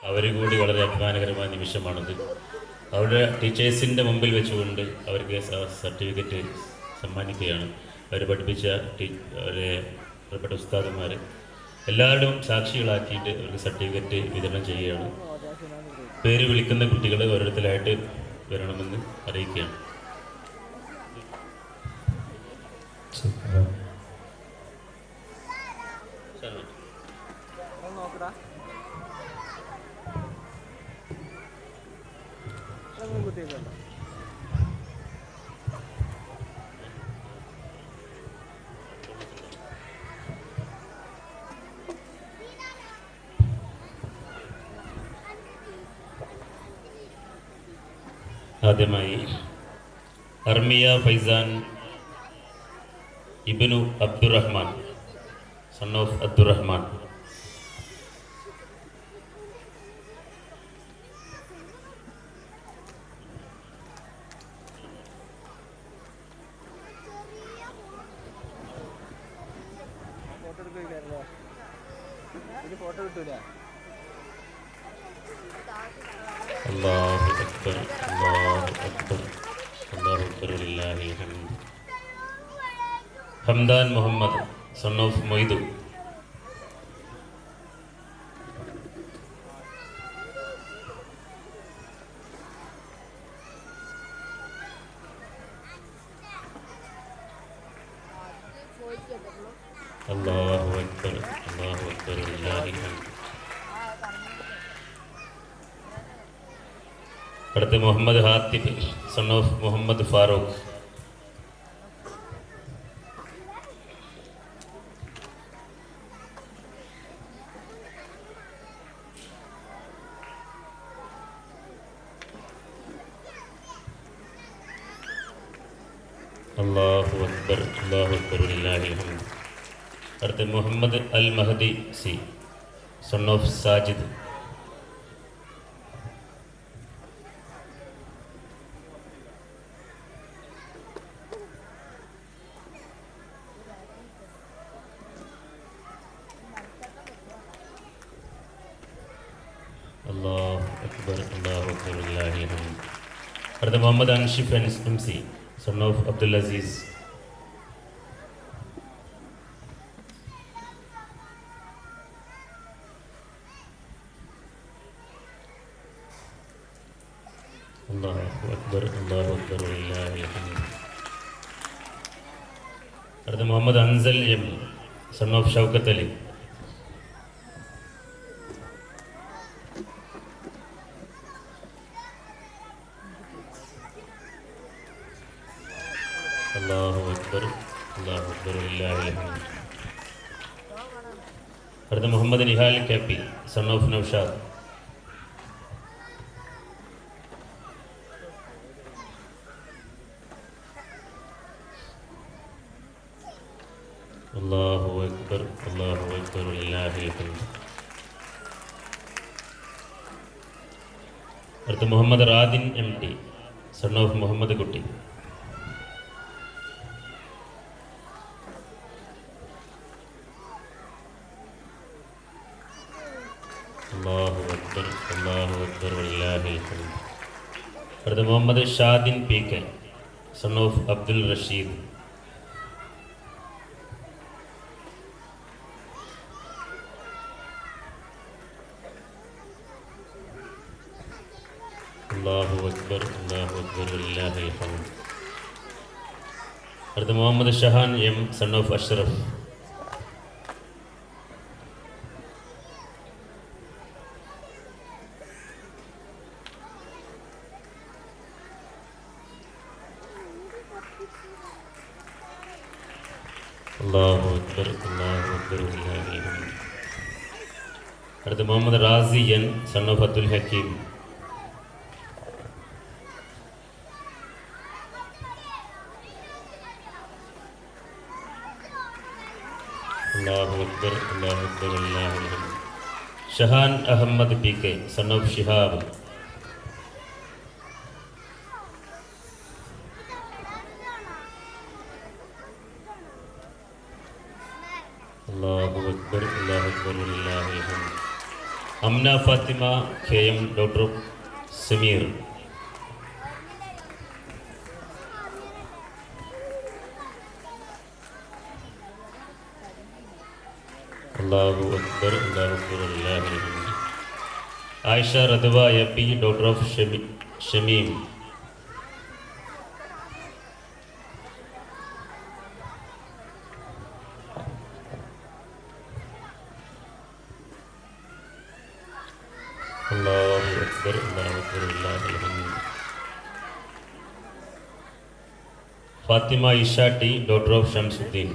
അവർ കൂടി വളരെ അഭിമാനകരമായ നിമിഷമാണത്. അവരുടെ ടീച്ചേഴ്സിൻ്റെ മുമ്പിൽ വെച്ചുകൊണ്ട് അവർക്ക് സർട്ടിഫിക്കറ്റ് സമ്മാനിക്കുകയാണ്. അവർ പഠിപ്പിച്ച അവരെ പ്രിയപ്പെട്ട ഉസ്താദന്മാർ എല്ലാവരും സാക്ഷികളാക്കിയിട്ട് അവർക്ക് സർട്ടിഫിക്കറ്റ് വിതരണം ചെയ്യുകയാണ്. പേര് വിളിക്കുന്ന കുട്ടികൾ ഓരോരുത്തരായിട്ട് വരണമെന്ന് അറിയിക്കുകയാണ്. ആദ്യമായി അർമിയ ഫൈസാൻ ഇബ്നു അബ്ദുറഹ്മാൻ, സൺ ഓഫ് അബ്ദുറഹ്മാൻ. അല്ലാഹു അക്ബർ, അല്ലാഹു അക്ബർ, അല്ലാഹു അക്ബർ, ലില്ലാഹിൽ ഹംദ്. Hamdan Muhammad, son of Moidu. അല്ലാഹു അക്ബർ, അല്ലാഹു അക്ബർ, ലില്ലാഹിൽ ഹംദ്. അടുത്ത് മുഹമ്മദ് ഹാത്തിബ്, സൺ ഓഫ് മുഹമ്മദ് ഫാറൂഖ്. അല്ലാഹു അക്ബർ, അല്ലാഹു അക്ബർ, ലില്ലാഹിൽ ഹംദ്. അടുത്ത് Muhammad Al Mahdi C, son of Sajid. അല്ലാഹു അക്ബർ, അല്ലാഹു അക്ബർ, ലില്ലാഹിൽ ഹംദ്. അടുത്ത Muhammad Anshif M C, son of Abdul Azeez. അല്ലാഹു അക്ബർ, അല്ലാഹു അക്ബർ, ലില്ലാഹിൽ ഹംദ്. അടുത്ത Muhammad Ansal M, son of Shoukath Ali. അല്ലാഹു അക്ബർ, അല്ലാഹു അക്ബർ, ലില്ലാഹിൽ ഹംദ്. അടുത്ത Muhammad Nihal K P, son of Naushad. അല്ലാഹു അക്ബർ, അല്ലാഹു അക്ബർ, ലില്ലാഹിൽ ഹംദ്. അടുത്ത Muhammad Radin M T, son of Muhammad Kutty. അല്ലാഹു അക്ബർ, അല്ലാഹു അക്ബർ, ലില്ലാഹിൽ ഹംദ്. അടുത്ത Muhammad Shadin P K, son of Abdul Rasheed. അല്ലാഹു അക്ബർ, അല്ലാഹു അക്ബർ, ലില്ലാഹിൽ ഹംദ്. അടുത്ത Muhammad Shahan M, son of Ashraf. അല്ലാഹു അക്ബർ, അല്ലാഹു അക്ബർ, ലില്ലാഹിൽ ഹംദ്. അടുത്ത Muhammad Razi N, son of Abdul Hakeem. അല്ലാഹു അക്ബർ, അല്ലാഹു അക്ബർ, ലില്ലാഹിൽ ഹംദ്. Shahan Ahammed P K, son of Shihab. അല്ലാഹു അക്ബർ, അല്ലാഹു അക്ബർ, ലില്ലാഹിൽ ഹംദ്. Amna Fathima KM, daughter Sameer. അല്ലാഹു അക്ബർ, അല്ലാഹു അക്ബർ, ലില്ലാഹിൽ ഹംദ്. Ayisha Radwa AP, daughter of Shameem. അല്ലാഹു അക്ബർ, അല്ലാഹു അക്ബർ, ലില്ലാഹിൽ ഹംദ്. Fathima Isha T, daughter of Shamsuddeen.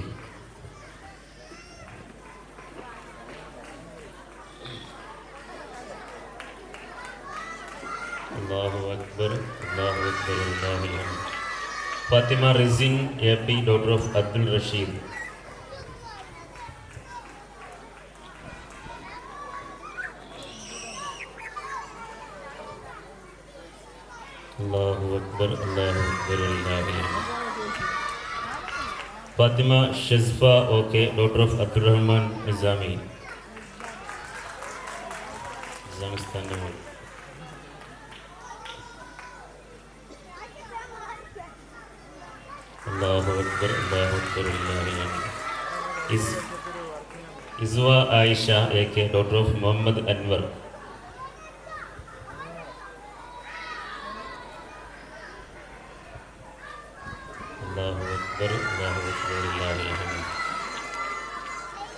അല്ലാഹു അക്ബർ, അല്ലാഹു അക്ബർ, ലില്ലാഹിൽ ഹംദ്. Fathima Risin AP, daughter of Abdul Rasheed. അല്ലാഹു അക്ബർ, അല്ലാഹു അക്ബർ, ലില്ലാഹിൽ ഹംദ്. Fathima Shesfa OK, daughter of Abdurahman Nizami. നിസാമിസ്ഥാൻ്റെ മോൾ. അല്ലാഹു അക്ബർ, അല്ലാഹു അക്ബർ, ലില്ലാഹിൽ ഹംദ്. Isva Ayisha AK, daughter of Muhammad Anvar. അല്ലാഹു അക്ബർ, അല്ലാഹു അക്ബർ, ലില്ലാഹിൽ ഹംദ്.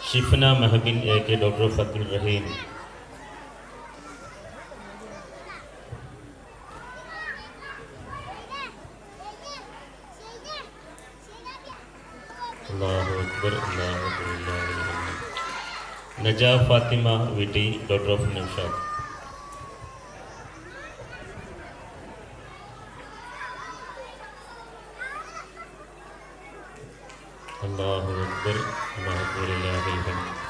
Shifna Mahabin AK, daughter of Abdul Rahim. അല്ലാഹു അക്ബർ, അല്ലാഹു അക്ബർ, ലില്ലാഹിൽ ഹംദ്. Naja Fathima VT, daughter of Naushad. അല്ലാഹു അക്ബർ, അല്ലാഹു അക്ബർ, ലില്ലാഹിൽ ഹംദ്.